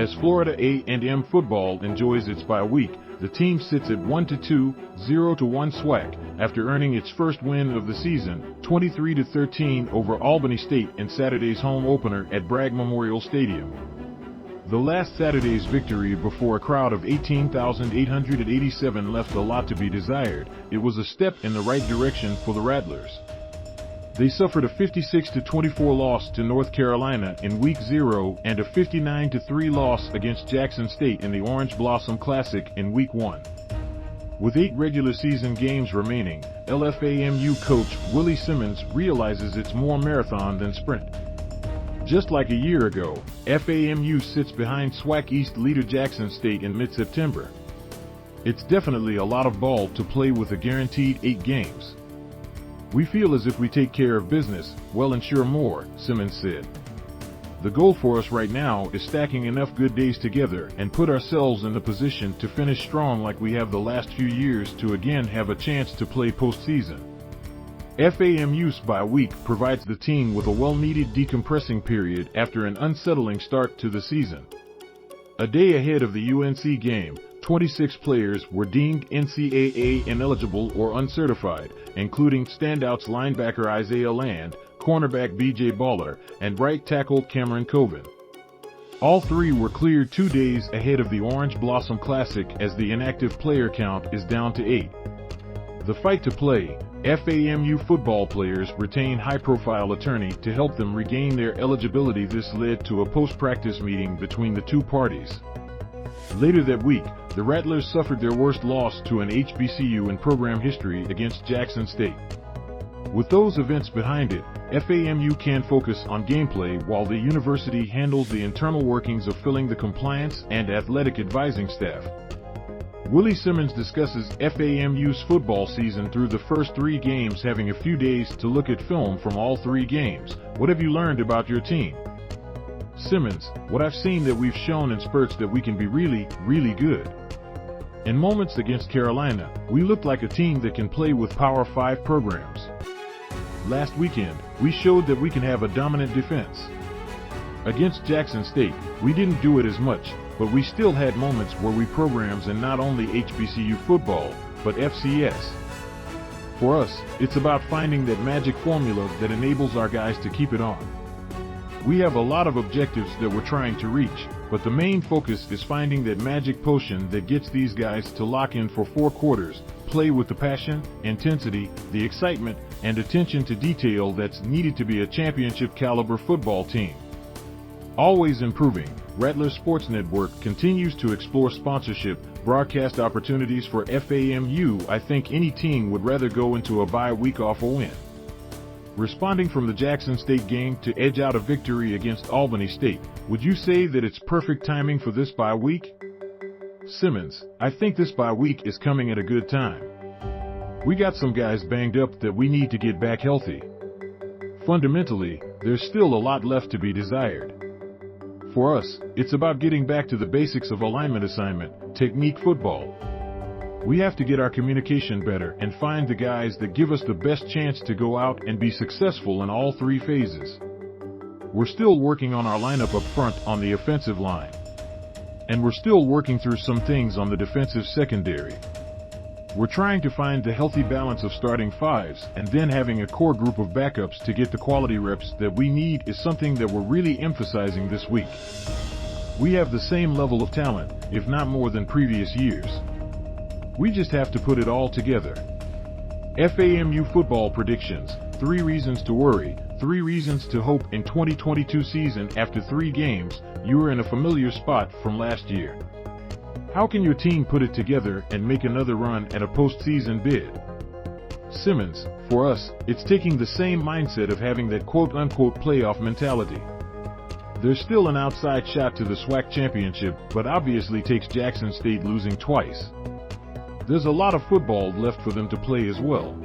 As Florida A&M football enjoys its bye week, the team sits at 1-2, 0-1 SWAC after earning its first win of the season, 23-13 over Albany State in Saturday's home opener at Bragg Memorial Stadium. The last Saturday's victory before a crowd of 18,887 left a lot to be desired. It was a step in the right direction for the Rattlers. They suffered a 56-24 loss to North Carolina in Week 0 and a 59-3 loss against Jackson State in the Orange Blossom Classic in Week 1. With 8 regular season games remaining, FAMU coach Willie Simmons realizes it's more marathon than sprint. Just like a year ago, FAMU sits behind SWAC East leader Jackson State in mid-September. It's definitely a lot of ball to play with a guaranteed 8 games. We feel as if we take care of business, we'll ensure more, Simmons said. The goal for us right now is stacking enough good days together and put ourselves in the position to finish strong like we have the last few years to again have a chance to play postseason. FAMU's bye week provides the team with a well-needed decompressing period after an unsettling start to the season. A day ahead of the UNC game, 26 players were deemed NCAA ineligible or uncertified, including standouts linebacker Isaiah Land, cornerback B.J. Baller, and right tackle Cameron Coven. All 3 were cleared 2 days ahead of the Orange Blossom Classic as the inactive player count is down to 8. The fight to play, FAMU football players retain high-profile attorney to help them regain their eligibility. This led to a post-practice meeting between the two parties. Later that week, the Rattlers suffered their worst loss to an HBCU in program history against Jackson State. With those events behind it, FAMU can focus on gameplay while the university handles the internal workings of filling the compliance and athletic advising staff. Willie Simmons discusses FAMU's football season through the first 3 games, having a few days to look at film from all 3 games. What have you learned about your team? Simmons, what I've seen that we've shown in spurts that we can be really, really good. In moments against Carolina, we looked like a team that can play with Power 5 programs. Last weekend, we showed that we can have a dominant defense. Against Jackson State, we didn't do it as much, but we still had moments where we programs in not only HBCU football, but FCS. For us, it's about finding that magic formula that enables our guys to keep it on. We have a lot of objectives that we're trying to reach, but the main focus is finding that magic potion that gets these guys to lock in for 4 quarters, play with the passion, intensity, the excitement, and attention to detail that's needed to be a championship caliber football team. Always improving, Rattler Sports Network continues to explore sponsorship, broadcast opportunities for FAMU. I think any team would rather go into a bye week off a win. Responding from the Jackson State game to edge out a victory against Albany State, would you say that it's perfect timing for this bye week? Simmons, I think this bye week is coming at a good time. We got some guys banged up that we need to get back healthy. Fundamentally, there's still a lot left to be desired. For us, it's about getting back to the basics of alignment assignment, technique football. We have to get our communication better and find the guys that give us the best chance to go out and be successful in all 3 phases. We're still working on our lineup up front on the offensive line. And we're still working through some things on the defensive secondary. We're trying to find the healthy balance of starting 5s and then having a core group of backups to get the quality reps that we need is something that we're really emphasizing this week. We have the same level of talent, if not more than previous years. We just have to put it all together. FAMU football predictions, 3 reasons to worry, 3 reasons to hope in 2022 season. After 3 games, you are in a familiar spot from last year. How can your team put it together and make another run at a postseason bid? Simmons, for us, it's taking the same mindset of having that quote-unquote playoff mentality. There's still an outside shot to the SWAC championship, but obviously takes Jackson State losing twice. There's a lot of football left for them to play as well.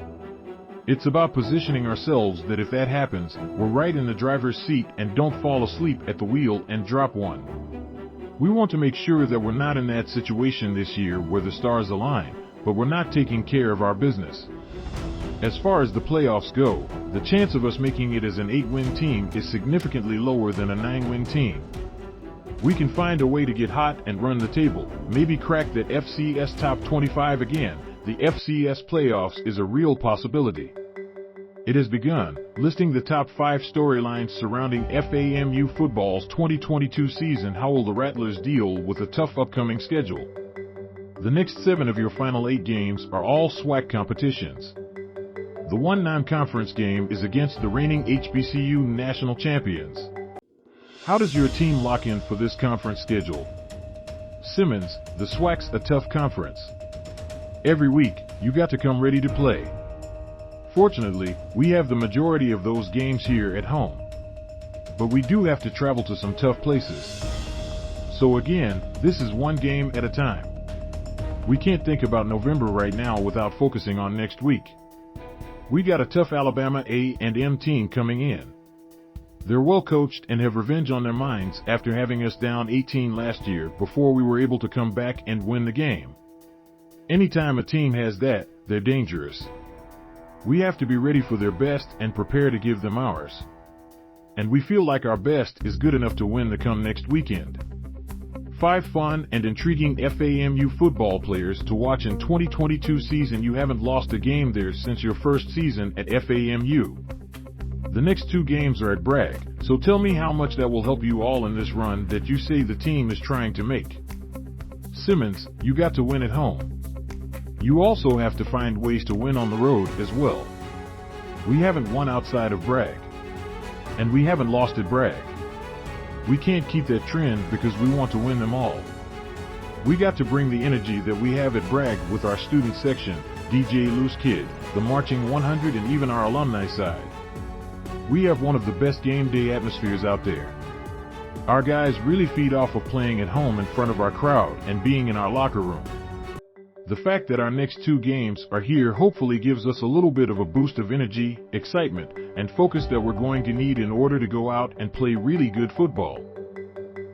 It's about positioning ourselves that if that happens, we're right in the driver's seat and don't fall asleep at the wheel and drop one. We want to make sure that we're not in that situation this year where the stars align, but we're not taking care of our business. As far as the playoffs go, the chance of us making it as an 8-win team is significantly lower than a 9-win team. We can find a way to get hot and run the table, maybe crack that FCS top 25 again. The FCS playoffs is a real possibility. It has begun, listing the top 5 storylines surrounding FAMU football's 2022 season. How will the Rattlers deal with a tough upcoming schedule? The next 7 of your final 8 games are all SWAC competitions. The one non-conference game is against the reigning HBCU national champions. How does your team lock in for this conference schedule? Simmons, the SWAC's a tough conference. Every week, you got to come ready to play. Fortunately, we have the majority of those games here at home. But we do have to travel to some tough places. So again, this is one game at a time. We can't think about November right now without focusing on next week. We got a tough Alabama A&M team coming in. They're well coached and have revenge on their minds after having us down 18 last year before we were able to come back and win the game. Anytime a team has that, they're dangerous. We have to be ready for their best and prepare to give them ours. And we feel like our best is good enough to win the come next weekend. 5 fun and intriguing FAMU football players to watch in 2022 season. You haven't lost a game there since your first season at FAMU. The next 2 games are at Bragg, so tell me how much that will help you all in this run that you say the team is trying to make. Simmons, you got to win at home. You also have to find ways to win on the road as well. We haven't won outside of Bragg. And we haven't lost at Bragg. We can't keep that trend because we want to win them all. We got to bring the energy that we have at Bragg with our student section, DJ Loose Kid, the Marching 100, and even our alumni side. We have one of the best game day atmospheres out there. Our guys really feed off of playing at home in front of our crowd and being in our locker room. The fact that our next 2 games are here hopefully gives us a little bit of a boost of energy, excitement, and focus that we're going to need in order to go out and play really good football.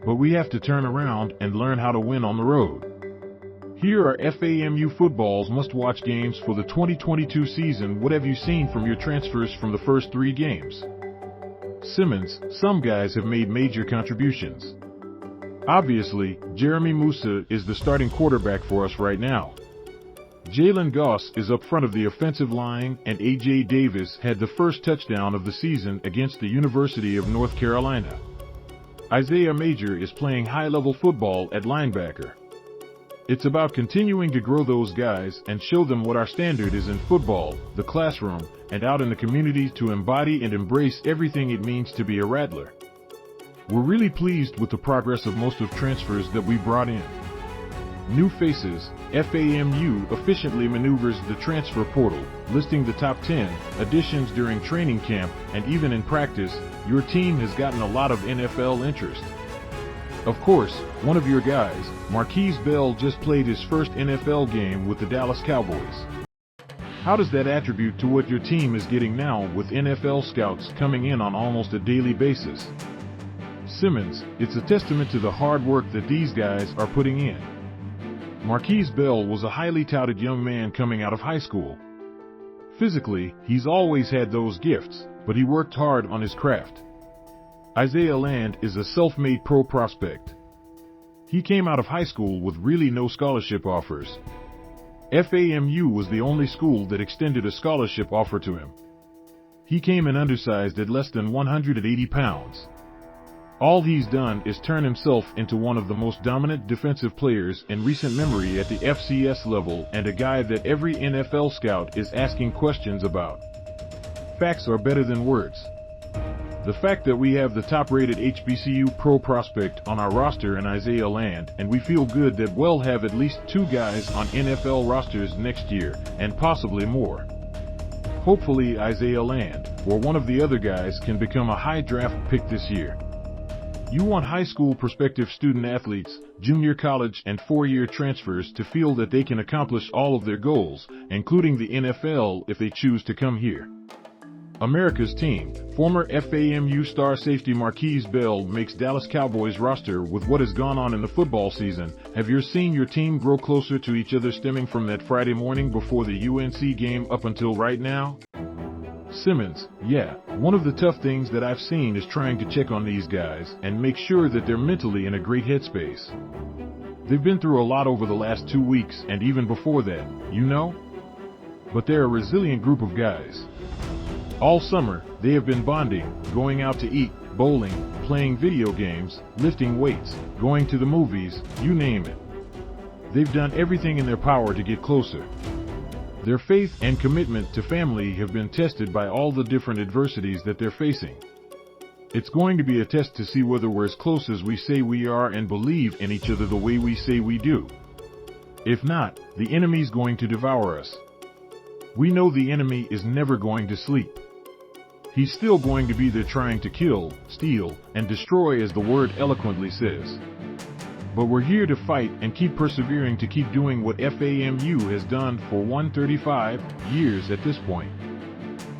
But we have to turn around and learn how to win on the road. Here are FAMU football's must-watch games for the 2022 season. What have you seen from your transfers from the first 3 games? Simmons, some guys have made major contributions. Obviously, Jeremy Musa is the starting quarterback for us right now. Jalen Goss is up front of the offensive line, and A.J. Davis had the first touchdown of the season against the University of North Carolina. Isaiah Major is playing high-level football at linebacker. It's about continuing to grow those guys and show them what our standard is in football, the classroom, and out in the community to embody and embrace everything it means to be a Rattler. We're really pleased with the progress of most of transfers that we brought in. New faces, FAMU efficiently maneuvers the transfer portal, listing the top 10 additions during training camp, and even in practice, your team has gotten a lot of NFL interest. Of course, one of your guys, Marquise Bell, just played his first NFL game with the Dallas Cowboys. How does that attribute to what your team is getting now with NFL scouts coming in on almost a daily basis? Simmons, it's a testament to the hard work that these guys are putting in. Marquise Bell was a highly touted young man coming out of high school. Physically, he's always had those gifts, but he worked hard on his craft. Isaiah Land is a self-made pro prospect. He came out of high school with really no scholarship offers. FAMU was the only school that extended a scholarship offer to him. He came in undersized at less than 180 pounds. All he's done is turn himself into one of the most dominant defensive players in recent memory at the FCS level, and a guy that every NFL scout is asking questions about. Facts are better than words. The fact that we have the top-rated HBCU pro prospect on our roster in Isaiah Land, and we feel good that we'll have at least 2 guys on NFL rosters next year, and possibly more. Hopefully Isaiah Land, or one of the other guys, can become a high draft pick this year. You want high school prospective student athletes, junior college and 4-year transfers to feel that they can accomplish all of their goals, including the NFL if they choose to come here. America's team, former FAMU star safety Marquise Bell makes Dallas Cowboys roster. With what has gone on in the football season, have you seen your team grow closer to each other stemming from that Friday morning before the UNC game up until right now? Simmons, yeah, one of the tough things that I've seen is trying to check on these guys and make sure that they're mentally in a great headspace. They've been through a lot over the last 2 weeks and even before that, you know? But they're a resilient group of guys. All summer, they have been bonding, going out to eat, bowling, playing video games, lifting weights, going to the movies, you name it. They've done everything in their power to get closer. Their faith and commitment to family have been tested by all the different adversities that they're facing. It's going to be a test to see whether we're as close as we say we are and believe in each other the way we say we do. If not, the enemy's going to devour us. We know the enemy is never going to sleep. He's still going to be there trying to kill, steal, and destroy, as the word eloquently says. But we're here to fight and keep persevering to keep doing what FAMU has done for 135 years at this point.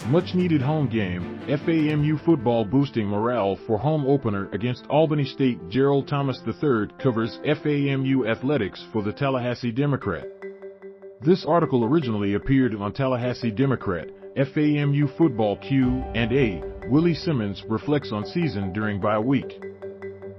Much needed home game, FAMU football boosting morale for home opener against Albany State. Gerald Thomas III covers FAMU athletics for the Tallahassee Democrat. This article originally appeared on Tallahassee Democrat. FAMU football Q&A. Willie Simmons reflects on season during bye week.